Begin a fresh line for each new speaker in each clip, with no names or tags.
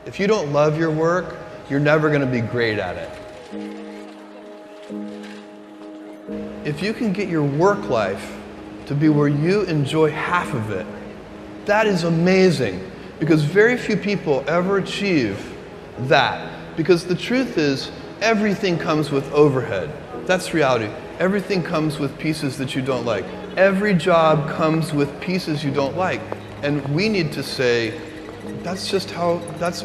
If you don't love your work, you're never going to be great at it. If you can get your work life to be where you enjoy half of it, that is amazing, because very few people ever achieve that. Because the truth is, everything comes with overhead. That's reality. Everything comes with pieces that you don't like. Every job comes with pieces you don't like. And we need to say, that's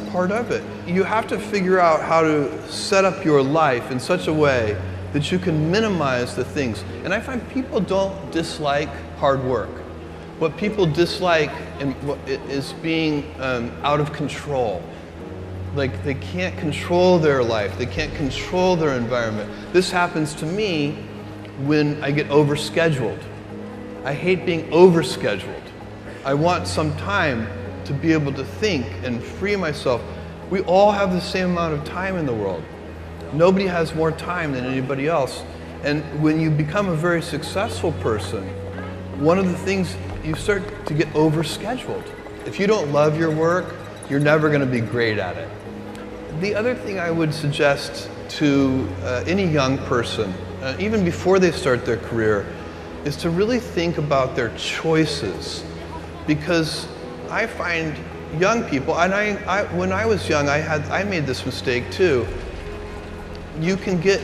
part of it. You have to figure out how to set up your life in such a way that you can minimize the things. And I find people don't dislike hard work. What people dislike is being out of control. Like they can't control their life, they can't control their environment. This happens to me when I get overscheduled. I hate being overscheduled. I want some time to be able to think and free myself. We all have the same amount of time in the world. Nobody has more time than anybody else. And when you become a very successful person, one of the things, you start to get overscheduled. If you don't love your work, you're never going to be great at it. The other thing I would suggest to any young person, even before they start their career, is to really think about their choices. Because I find young people, and when I was young, I made this mistake too. You can get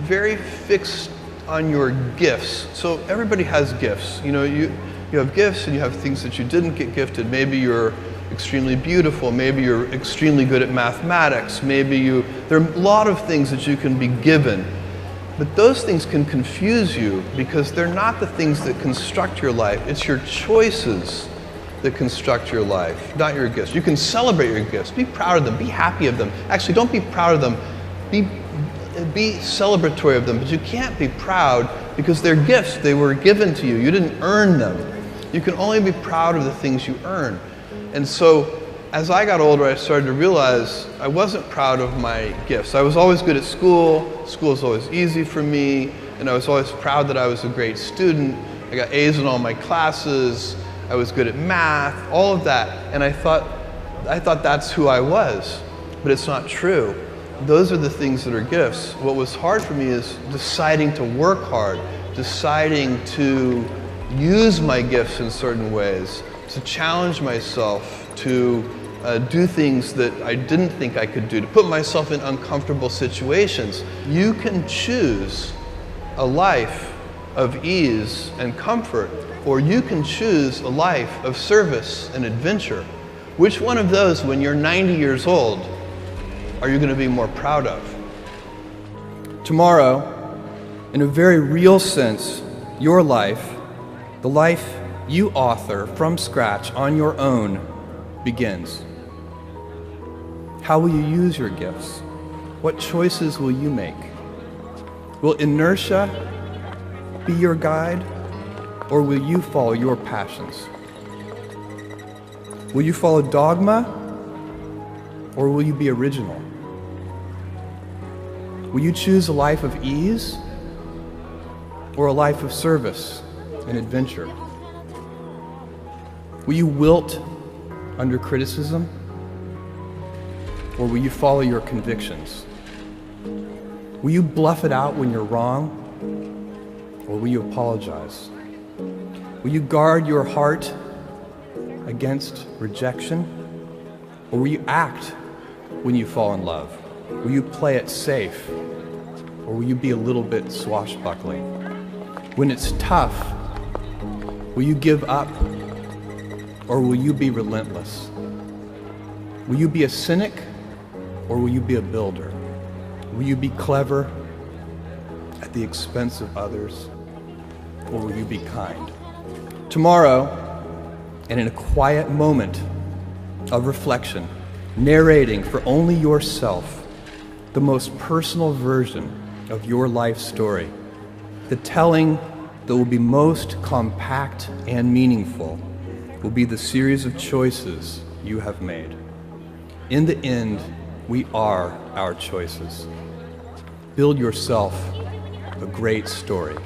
very fixed on your gifts. So everybody has gifts. You know, you have gifts and you have things that you didn't get gifted. Maybe you're extremely beautiful. Maybe you're extremely good at mathematics. There are a lot of things that you can be given. But those things can confuse you because they're not the things that construct your life. It's your choices that construct your life, not your gifts. You can celebrate your gifts. Be proud of them. Be happy of them. Actually, don't be proud of them. Be celebratory of them, but you can't be proud because they're gifts. They were given to you. You didn't earn them. You can only be proud of the things you earn. And so, as I got older, I started to realize I wasn't proud of my gifts. I was always good at school. School was always easy for me, and I was always proud that I was a great student. I got A's in all my classes. I was good at math, all of that. And I thought that's who I was, but it's not true. Those are the things that are gifts. What was hard for me is deciding to work hard, deciding to use my gifts in certain ways, to challenge myself, to do things that I didn't think I could do, to put myself in uncomfortable situations. You can choose a life of ease and comfort, or you can choose a life of service and adventure. Which one of those, when you're 90 years old, are you going to be more proud of? Tomorrow, in a very real sense, your life, the life you author from scratch on your own, begins. How will you use your gifts? What choices will you make? Will inertia be your guide, or will you follow your passions? Will you follow dogma, or will you be original? Will you choose a life of ease, or a life of service and adventure? Will you wilt under criticism, or will you follow your convictions? Will you bluff it out when you're wrong, or will you apologize? Will you guard your heart against rejection, or will you act when you fall in love? Will you play it safe, or will you be a little bit swashbuckling? When it's tough, will you give up, or will you be relentless? Will you be a cynic, or will you be a builder? Will you be clever at the expense of others, or will you be kind? Tomorrow, and in a quiet moment of reflection, narrating for only yourself the most personal version of your life story, the telling that will be most compact and meaningful will be the series of choices you have made. In the end, we are our choices. Build yourself a great story.